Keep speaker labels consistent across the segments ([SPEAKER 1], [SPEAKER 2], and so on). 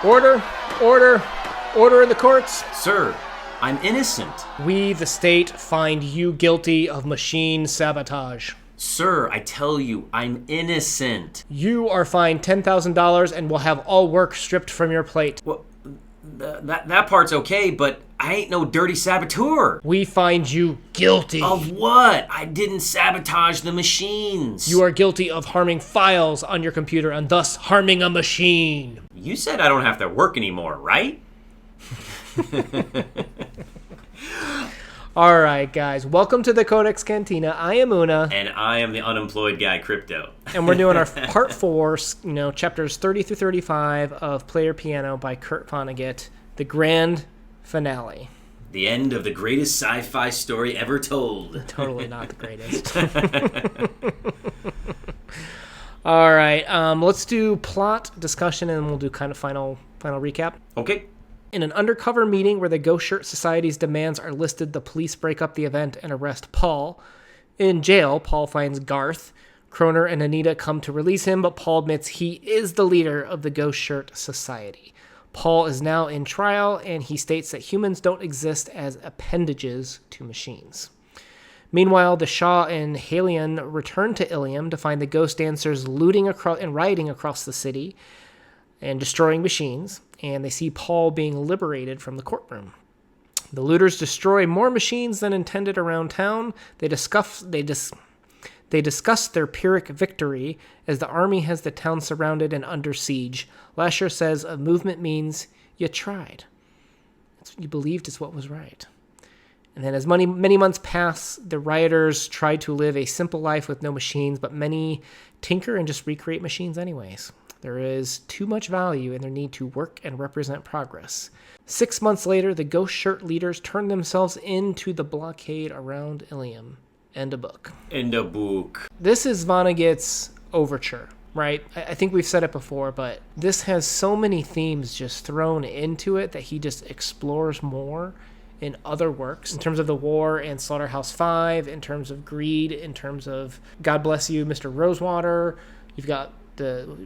[SPEAKER 1] Order! Order! Order in the courts!
[SPEAKER 2] Sir, I'm innocent.
[SPEAKER 1] We, the state, find you guilty of machine sabotage.
[SPEAKER 2] Sir, I tell you, I'm innocent.
[SPEAKER 1] You are fined $10,000 and will have all work stripped from your plate.
[SPEAKER 2] Well, that part's okay, but I ain't no dirty saboteur.
[SPEAKER 1] We find you guilty.
[SPEAKER 2] Of what? I didn't sabotage the machines.
[SPEAKER 1] You are guilty of harming files on your computer and thus harming a machine.
[SPEAKER 2] You said I don't have to work anymore, right?
[SPEAKER 1] All right, guys. Welcome to the CodeX Cantina. I am Una.
[SPEAKER 2] And I am the unemployed guy, Crypto.
[SPEAKER 1] And we're doing our part 4, chapters 30 through 35 of Player Piano by Kurt Vonnegut, the grand finale.
[SPEAKER 2] The end of the greatest sci-fi story ever told.
[SPEAKER 1] Totally not the greatest. All right, let's do plot discussion, and we'll do kind of final recap.
[SPEAKER 2] Okay.
[SPEAKER 1] In an undercover meeting where the Ghost Shirt Society's demands are listed, the police break up the event and arrest Paul. In jail, Paul finds Garth. Kroner and Anita come to release him, but Paul admits he is the leader of the Ghost Shirt Society. Paul is now in trial, and he states that humans don't exist as appendages to machines. Meanwhile, the Shah and Halion return to Ilium to find the ghost dancers looting and rioting across the city and destroying machines, and they see Paul being liberated from the courtroom. The looters destroy more machines than intended around town. They discuss their Pyrrhic victory as the army has the town surrounded and under siege. Lasher says a movement means you tried. That's what you believed is what was right. And then as many months pass, the rioters try to live a simple life with no machines, but many tinker and just recreate machines anyways. There is too much value in their need to work and represent progress. 6 months later, the Ghost Shirt leaders turn themselves into the blockade around Ilium. End of book.
[SPEAKER 2] End of book.
[SPEAKER 1] This is Vonnegut's overture, right? I think we've said it before, but this has so many themes just thrown into it that he just explores more in other works, in terms of the war and Slaughterhouse-5, in terms of greed, in terms of God Bless You, Mr. Rosewater. You've got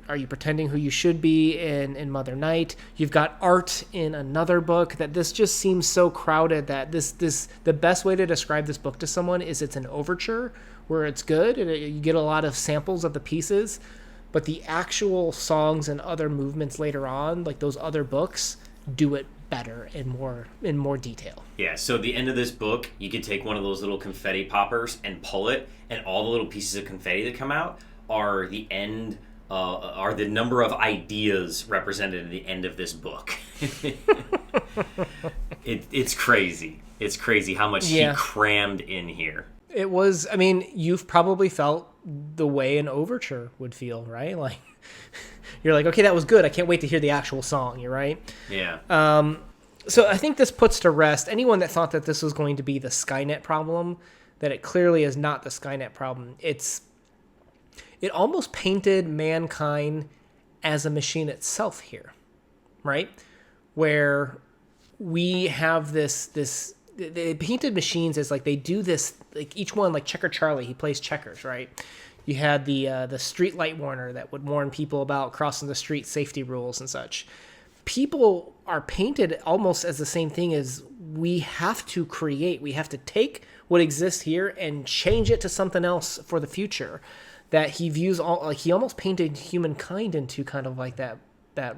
[SPEAKER 1] Are You Pretending Who You Should Be in Mother Night. You've got art in another book. That this just seems so crowded that the best way to describe this book to someone is it's an overture where it's good and you get a lot of samples of the pieces, but the actual songs and other movements later on, like those other books, do it better and in more detail.
[SPEAKER 2] Yeah, so the end of this book, you could take one of those little confetti poppers and pull it, and all the little pieces of confetti that come out are the end. Are the number of ideas represented at the end of this book. It's crazy. It's crazy how much he crammed in here.
[SPEAKER 1] It was, you've probably felt the way an overture would feel, right? Like, you're like, okay, that was good. I can't wait to hear the actual song, you're right?
[SPEAKER 2] Yeah.
[SPEAKER 1] So I think this puts to rest anyone that thought that this was going to be the Skynet problem, that it clearly is not the Skynet problem. It almost painted mankind as a machine itself here, right? Where we have this they painted machines as like they do this, like each one, like Checker Charlie, he plays checkers, right? You had the street light warner that would warn people about crossing the street safety rules and such. People are painted almost as the same thing as we have to create. We have to take what exists here and change it to something else for the future. That he views he almost painted humankind into kind of like that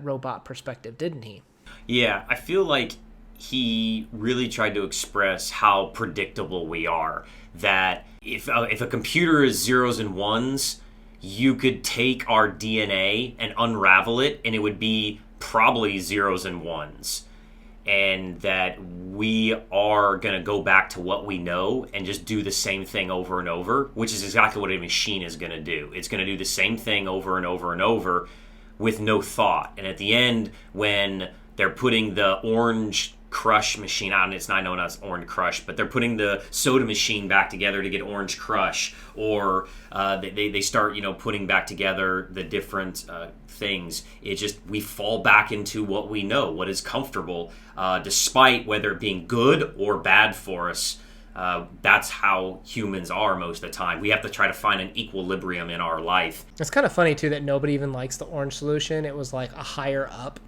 [SPEAKER 1] robot perspective, didn't he?
[SPEAKER 2] Yeah, I feel like he really tried to express how predictable we are. That if a computer is zeros and ones, you could take our DNA and unravel it, and it would be probably zeros and ones. And that we are going to go back to what we know and just do the same thing over and over, which is exactly what a machine is going to do. It's going to do the same thing over and over and over with no thought. And at the end, when they're putting the Orange Crush machine out, and it's not known as Orange Crush, but they're putting the soda machine back together to get Orange Crush, or they start putting back together the different things. It just, we fall back into what we know, what is comfortable, despite whether it being good or bad for us. That's how humans are most of the time. We have to try to find an equilibrium in our life.
[SPEAKER 1] It's kind of funny too that nobody even likes the orange solution. It was like a higher up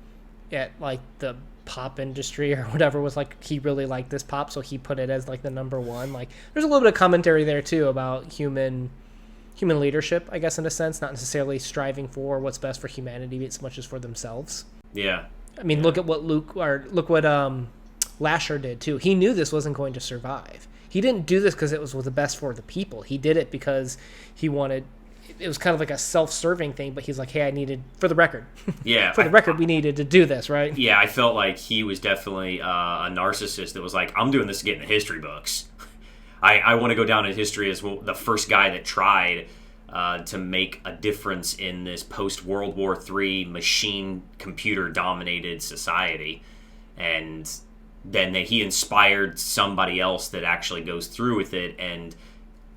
[SPEAKER 1] at like the pop industry or whatever was like he really liked this pop, so he put it as like the number one. Like there's a little bit of commentary there too about human leadership, I guess, in a sense, not necessarily striving for what's best for humanity as much as for themselves.
[SPEAKER 2] Yeah.
[SPEAKER 1] I mean, look at what look what Lasher did too. He knew this wasn't going to survive. He didn't do this because it was the best for the people. He did it because he wanted. It was kind of like a self-serving thing, but he's like, "Hey, I needed for the record."
[SPEAKER 2] Yeah,
[SPEAKER 1] for the record, we needed to do this, right?
[SPEAKER 2] Yeah, I felt like he was definitely a narcissist that was like, "I'm doing this to get in the history books. I want to go down in history as the first guy that tried to make a difference in this post-World War III machine computer-dominated society," and then he inspired somebody else that actually goes through with it and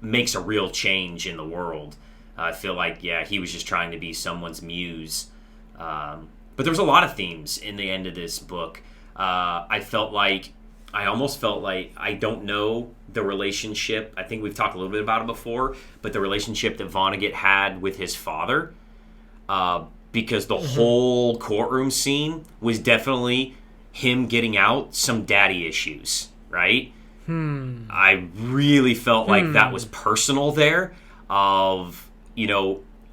[SPEAKER 2] makes a real change in the world. I feel like, yeah, he was just trying to be someone's muse. But there was a lot of themes in the end of this book. I almost felt like I don't know the relationship. I think we've talked a little bit about it before, but the relationship that Vonnegut had with his father, because the whole courtroom scene was definitely him getting out some daddy issues, right? I really felt like that was personal there of,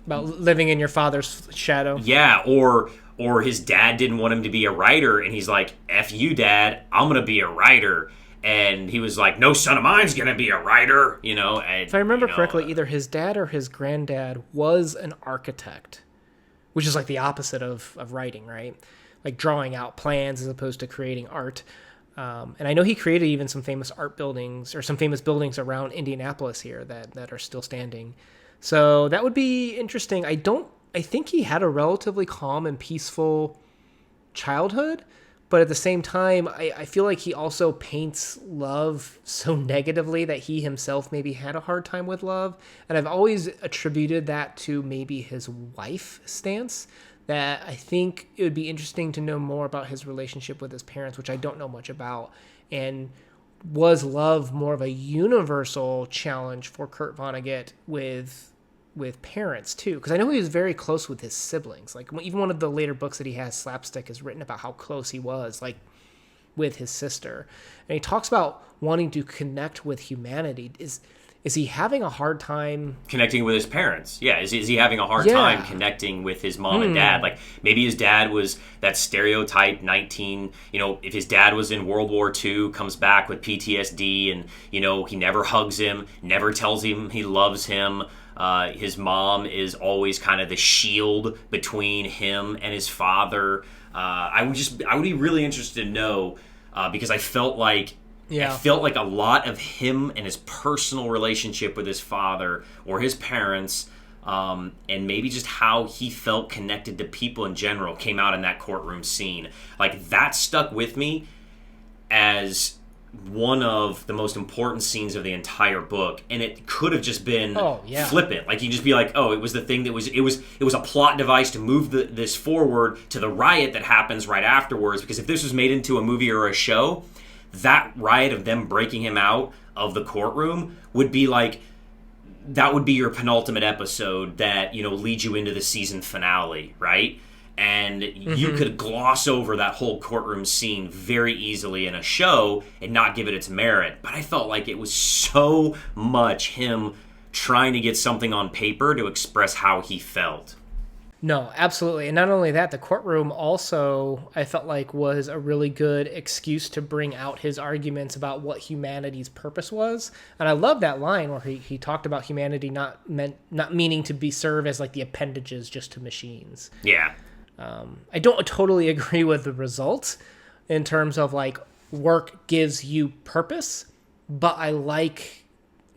[SPEAKER 1] about living in your father's shadow.
[SPEAKER 2] Yeah, or his dad didn't want him to be a writer, and he's like, F you, Dad, I'm going to be a writer. And he was like, no son of mine's going to be a writer, And,
[SPEAKER 1] if I remember correctly, either his dad or his granddad was an architect, which is like the opposite of writing, right? Like drawing out plans as opposed to creating art. And I know he created even some famous art buildings or some famous buildings around Indianapolis here that are still standing. So that would be interesting. I think he had a relatively calm and peaceful childhood, but at the same time, I feel like he also paints love so negatively that he himself maybe had a hard time with love. And I've always attributed that to maybe his wife stance, that I think it would be interesting to know more about his relationship with his parents, which I don't know much about. And was love more of a universal challenge for Kurt Vonnegut with parents too? Because I know he was very close with his siblings. Like even one of the later books that he has, Slapstick, is written about how close he was like with his sister. And he talks about wanting to connect with humanity. Is he having a hard time
[SPEAKER 2] connecting with his parents? Yeah, is he having a hard time connecting with his mom and dad? Like maybe his dad was that stereotype 19, if his dad was in World War II, comes back with PTSD and, he never hugs him, never tells him he loves him. His mom is always kind of the shield between him and his father. I would be really interested to know because I felt like a lot of him and his personal relationship with his father or his parents, and maybe just how he felt connected to people in general came out in that courtroom scene. Like that stuck with me as one of the most important scenes of the entire book, and it could have just been flippant. Like you just be like, oh, it was the thing that was a plot device to move this forward to the riot that happens right afterwards. Because if this was made into a movie or a show, that riot of them breaking him out of the courtroom would be like, that would be your penultimate episode that, leads you into the season finale, right? And you could gloss over that whole courtroom scene very easily in a show and not give it its merit. But I felt like it was so much him trying to get something on paper to express how he felt.
[SPEAKER 1] No, absolutely. And not only that, the courtroom also, I felt like, was a really good excuse to bring out his arguments about what humanity's purpose was. And I love that line where he talked about humanity not meaning to serve as like the appendages just to machines.
[SPEAKER 2] Yeah.
[SPEAKER 1] I don't totally agree with the result in terms of like work gives you purpose, but I like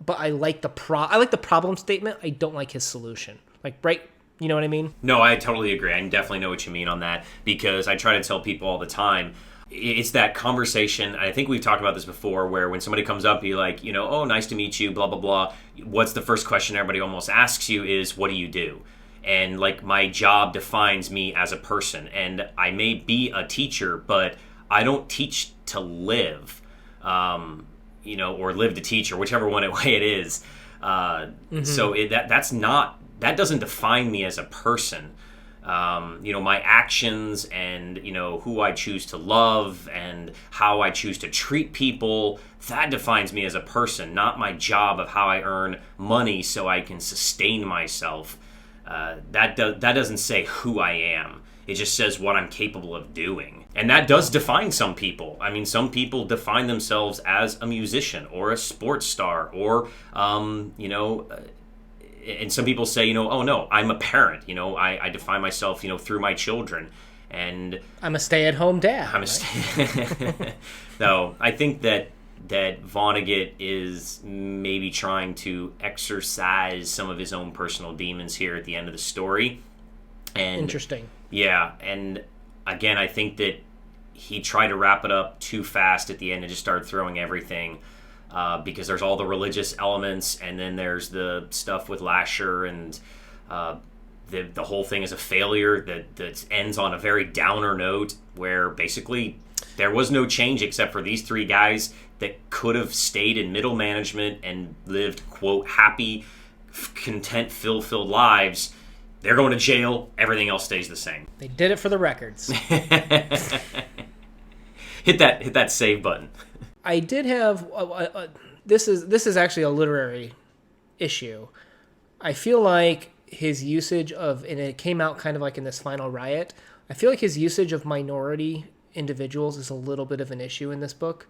[SPEAKER 1] the problem statement. I don't like his solution. Like, right? You know what I mean?
[SPEAKER 2] No, I totally agree. I definitely know what you mean on that, because I try to tell people all the time, it's that conversation. I think we've talked about this before, where when somebody comes up, you're like, oh, nice to meet you, blah, blah, blah. What's the first question everybody almost asks you is, what do you do? And like my job defines me as a person. And I may be a teacher, but I don't teach to live, or live to teach, or whichever way it is. So that doesn't define me as a person. my actions and, who I choose to love and how I choose to treat people, that defines me as a person, not my job of how I earn money so I can sustain myself. That doesn't say who I am. It just says what I'm capable of doing. And that does define some people. I mean, some people define themselves as a musician or a sports star or, and some people say, oh no, I'm a parent. I define myself, through my children. And
[SPEAKER 1] I'm a stay-at-home dad.
[SPEAKER 2] So I think that Vonnegut is maybe trying to exercise some of his own personal demons here at the end of the story. And
[SPEAKER 1] interesting.
[SPEAKER 2] Yeah, and again, I think that he tried to wrap it up too fast at the end and just started throwing everything, because there's all the religious elements, and then there's the stuff with Lasher, and the whole thing is a failure that ends on a very downer note, where basically there was no change except for these three guys that could have stayed in middle management and lived, quote, happy, content, filled lives. They're going to jail. Everything else stays the same.
[SPEAKER 1] They did it for the records.
[SPEAKER 2] Hit that save button.
[SPEAKER 1] I did have this is actually a literary issue. I feel like his usage of, and it came out kind of like in this final riot, I feel like his usage of minority individuals is a little bit of an issue in this book,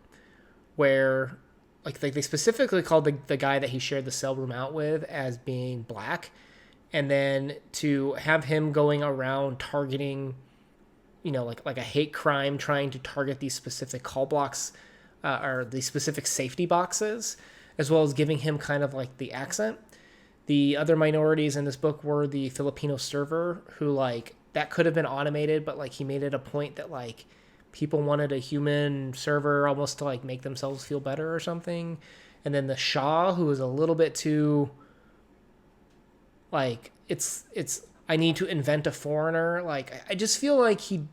[SPEAKER 1] where like they specifically called the guy that he shared the cell room out with as being black. And then to have him going around targeting, like a hate crime, trying to target these specific call blocks or these specific safety boxes, as well as giving him kind of like the accent. The other minorities in this book were the Filipino server, who that could have been automated, but he made it a point that people wanted a human server almost to make themselves feel better or something. And then the Shah, who was a little bit too... it's I need to invent a foreigner. I just feel like he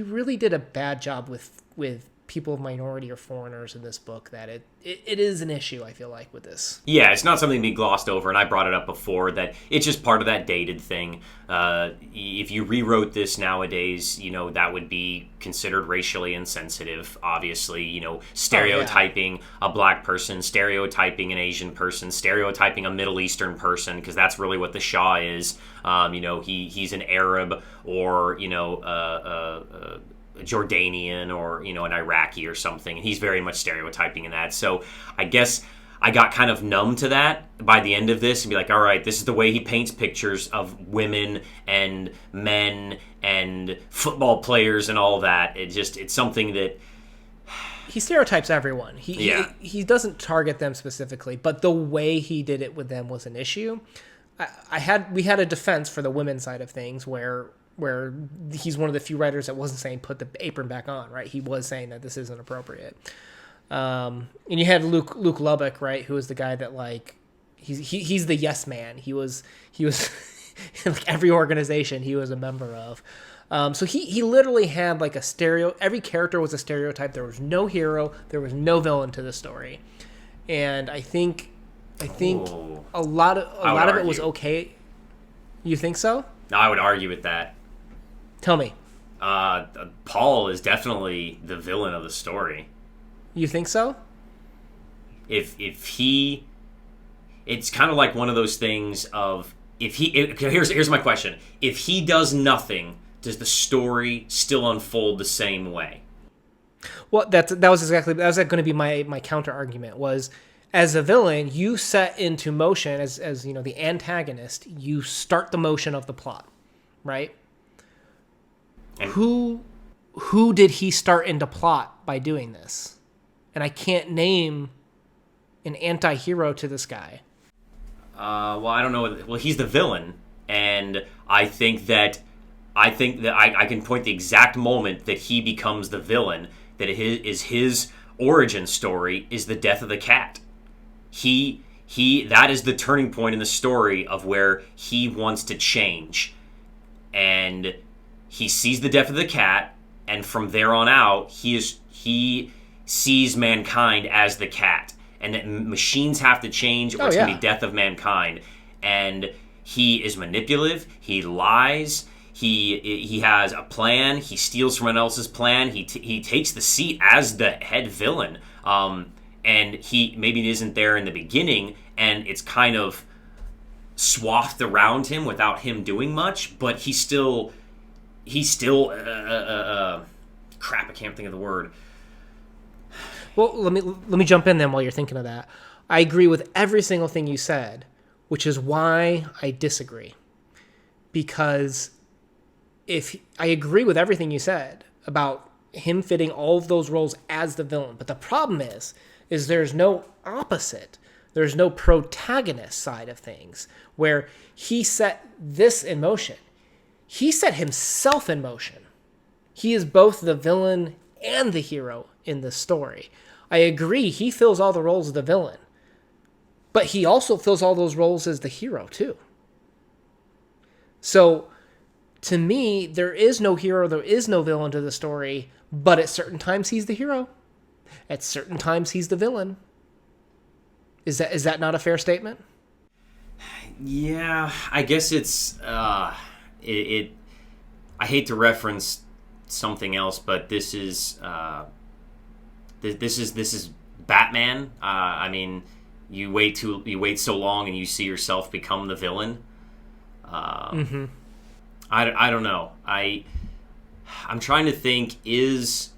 [SPEAKER 1] really did a bad job with people of minority or foreigners in this book, that it is an issue, I feel like, with this.
[SPEAKER 2] Yeah, it's not something to be glossed over, and I brought it up before, that it's just part of that dated thing. If you rewrote this nowadays, that would be considered racially insensitive, obviously, stereotyping a black person, stereotyping an Asian person, stereotyping a Middle Eastern person, because that's really what the Shah is. He's an Arab or, Jordanian or an Iraqi or something, and he's very much stereotyping in that. So I guess I got kind of numb to that by the end of this and be like, all right, this is the way he paints pictures of women and men and football players and all that. It's something that
[SPEAKER 1] he stereotypes everyone. He doesn't target them specifically, but the way he did it with them was an issue. We had a defense for the women's side of things where he's one of the few writers that wasn't saying put the apron back on, right? He was saying that this isn't appropriate. And you had Luke Lubbock, right, who was the guy that he's the yes man. He was every organization he was a member of. So he literally had every character was a stereotype. There was no hero, there was no villain to the story. And I think a lot of it was okay. You think so?
[SPEAKER 2] I would argue with that.
[SPEAKER 1] Tell me.
[SPEAKER 2] Paul is definitely the villain of the story.
[SPEAKER 1] You think so?
[SPEAKER 2] If he, it's kind of like one of those things of here's my question: if he does nothing, does the story still unfold the same way?
[SPEAKER 1] Well, that was going to be my counter argument. Was, as a villain, you set into motion as the antagonist. You start the motion of the plot, right? And who did he start into plot by doing this? And I can't name an anti-hero to this guy.
[SPEAKER 2] Well, I don't know. Well, he's the villain, and I think that I can point the exact moment that he becomes the villain. That his origin story is the death of the cat. That is the turning point in the story of where he wants to change, and he sees the death of the cat, and from there on out, he sees mankind as the cat, and that machines have to change, or it's going to be death of mankind. And he is manipulative. He lies. He has a plan. He steals someone else's plan. He takes the seat as the head villain. And he maybe isn't there in the beginning, and it's kind of swathed around him without him doing much. But he's still crap. I can't think of the word.
[SPEAKER 1] Well, let me jump in then while you're thinking of that. I agree with every single thing you said, which is why I disagree. Because if I agree with everything you said about him fitting all of those roles as the villain, but the problem is there's no opposite. There's no protagonist side of things where he set this in motion. He set himself in motion. He is both the villain and the hero in this story. I agree, he fills all the roles of the villain, but he also fills all those roles as the hero too. So, to me, there is no hero, there is no villain to the story, but at certain times he's the hero. At certain times he's the villain. Is that not a fair statement?
[SPEAKER 2] Yeah, I guess it's I hate to reference something else, but this is Batman. I mean, you wait so long and you see yourself become the villain. I don't know. I'm trying to think. Is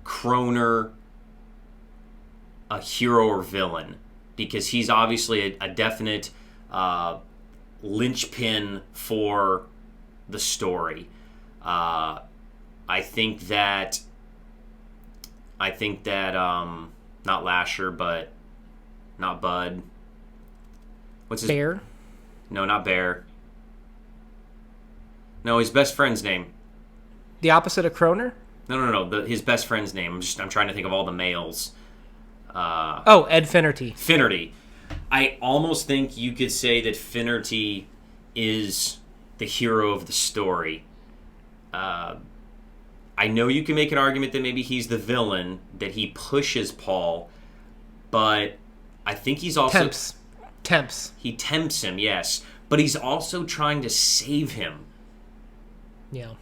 [SPEAKER 2] Kroner a hero or villain? Because he's obviously a definite linchpin for the story. I think that not Lasher, but not Bud. What's his
[SPEAKER 1] Bear?
[SPEAKER 2] No, not Bear. No, his best friend's name.
[SPEAKER 1] The opposite of Kroner?
[SPEAKER 2] No. His best friend's name. I'm trying to think of all the males.
[SPEAKER 1] Ed Finnerty.
[SPEAKER 2] Finnerty. I almost think you could say that Finnerty is the hero of the story. I know you can make an argument that maybe he's the villain, that he pushes Paul, but I think he's also...
[SPEAKER 1] Tempts.
[SPEAKER 2] He tempts him, yes. But he's also trying to save him.
[SPEAKER 1] Yeah.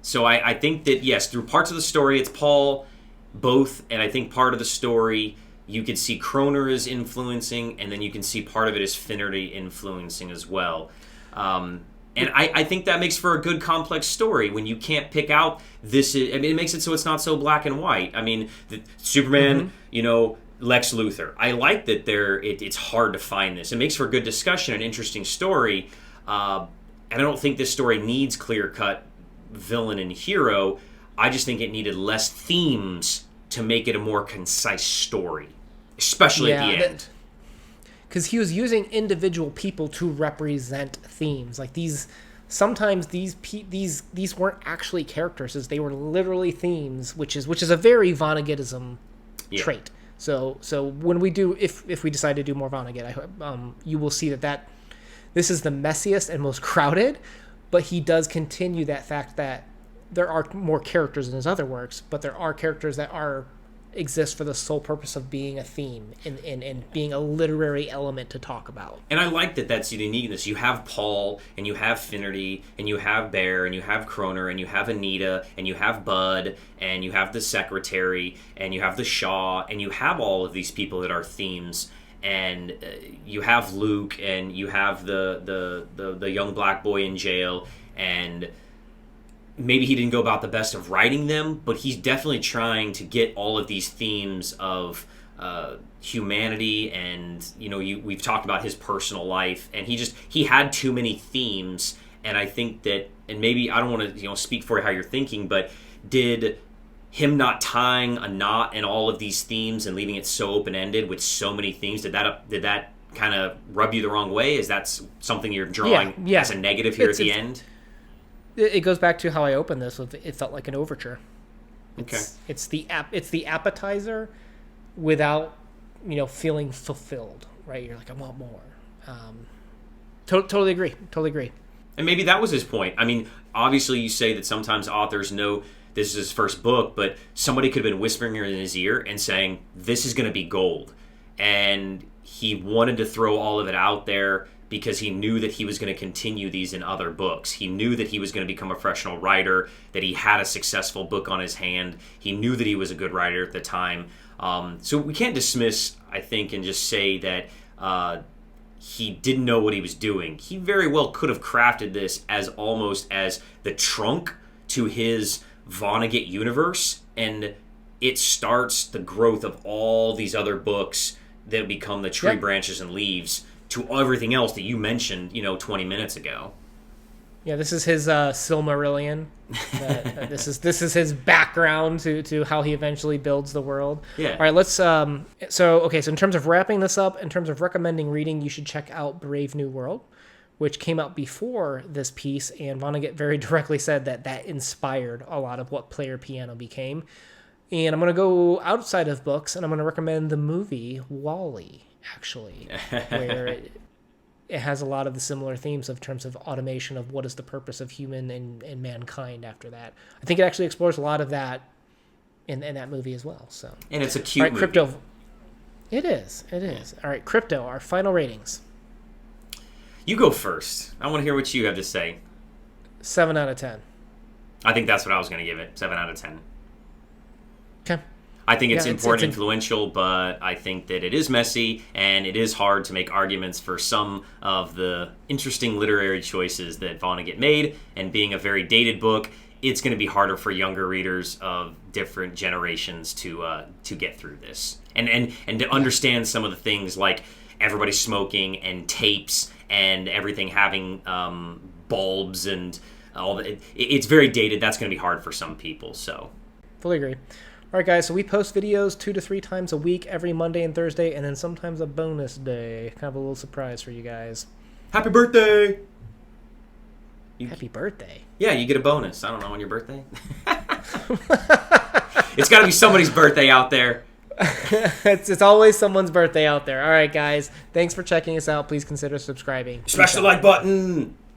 [SPEAKER 2] So I think that, yes, through parts of the story, it's Paul, both, and I think part of the story, you could see Kroner is influencing, and then you can see part of it is Finnerty influencing as well. And I think that makes for a good complex story when you can't pick out this. It makes it so it's not so black and white. I mean, Superman, Lex Luthor. I like that it's hard to find this. It makes for a good discussion, an interesting story. And I don't think this story needs clear-cut villain and hero. I just think it needed less themes to make it a more concise story, especially at the end.
[SPEAKER 1] Because he was using individual people to represent themes. Like sometimes these weren't actually characters, as they were literally themes, which is a very Vonnegutism trait. So when we do, if we decide to do more Vonnegut, I hope you will see that this is the messiest and most crowded, but he does continue that fact that there are more characters in his other works, but there are characters that exist for the sole purpose of being a theme and being a literary element to talk about.
[SPEAKER 2] And I like that that's the uniqueness. You have Paul, and you have Finnerty, and you have Bear, and you have Kroner, and you have Anita, and you have Bud, and you have the Secretary, and you have the Shaw, and you have all of these people that are themes. And you have Luke, and you have the young black boy in jail, and maybe he didn't go about the best of writing them, but he's definitely trying to get all of these themes of humanity, and we've talked about his personal life, and he had too many themes. And I think that, and maybe I don't want to speak for how you're thinking, but did him not tying a knot in all of these themes and leaving it so open-ended with so many themes, did that kind of rub you the wrong way? Is that something you're drawing as a negative here at the end?
[SPEAKER 1] It goes back to how I opened this with, it felt like an overture. It's the appetizer without feeling fulfilled, right? You're like, I want more. Totally agree.
[SPEAKER 2] And maybe that was his point. I mean, obviously you say that sometimes authors know this is his first book, but somebody could have been whispering in his ear and saying, this is going to be gold. And he wanted to throw all of it out there because he knew that he was going to continue these in other books. He knew that he was going to become a professional writer, that he had a successful book on his hand. He knew that he was a good writer at the time. So we can't dismiss, I think, and just say that he didn't know what he was doing. He very well could have crafted this as almost as the trunk to his Vonnegut universe, and it starts the growth of all these other books that become the tree branches and leaves to everything else that you mentioned, 20 minutes ago.
[SPEAKER 1] Yeah, this is his Silmarillion. This is his background to how he eventually builds the world.
[SPEAKER 2] Yeah.
[SPEAKER 1] All right, let's. So in terms of wrapping this up, in terms of recommending reading, you should check out Brave New World, which came out before this piece, and Vonnegut very directly said that inspired a lot of what Player Piano became. And I'm going to go outside of books, and I'm going to recommend the movie WALL-E, actually, where it has a lot of the similar themes in terms of automation of what is the purpose of human and mankind after that. I think it actually explores a lot of that in that movie as well. So,
[SPEAKER 2] and it's a cute movie.
[SPEAKER 1] Crypto. It is. All right, Crypto, our final ratings.
[SPEAKER 2] You go first. I want to hear what you have to say.
[SPEAKER 1] 7 out of 10.
[SPEAKER 2] I think that's what I was going to give it. 7 out of 10.
[SPEAKER 1] Okay.
[SPEAKER 2] I think it's important, influential, but I think that it is messy, and it is hard to make arguments for some of the interesting literary choices that Vonnegut made. And being a very dated book, it's going to be harder for younger readers of different generations to get through this, and to understand some of the things like everybody smoking and tapes and everything having bulbs and all that. It's very dated. That's going to be hard for some people. So,
[SPEAKER 1] fully agree. All right, guys, so we post videos 2 to 3 times a week, every Monday and Thursday, and then sometimes a bonus day. Kind of a little surprise for you guys.
[SPEAKER 2] Happy birthday!
[SPEAKER 1] Happy birthday?
[SPEAKER 2] Yeah, you get a bonus. I don't know, on your birthday. It's got to be somebody's birthday out there.
[SPEAKER 1] It's always someone's birthday out there. All right, guys, thanks for checking us out. Please consider subscribing.
[SPEAKER 2] Smash the like button!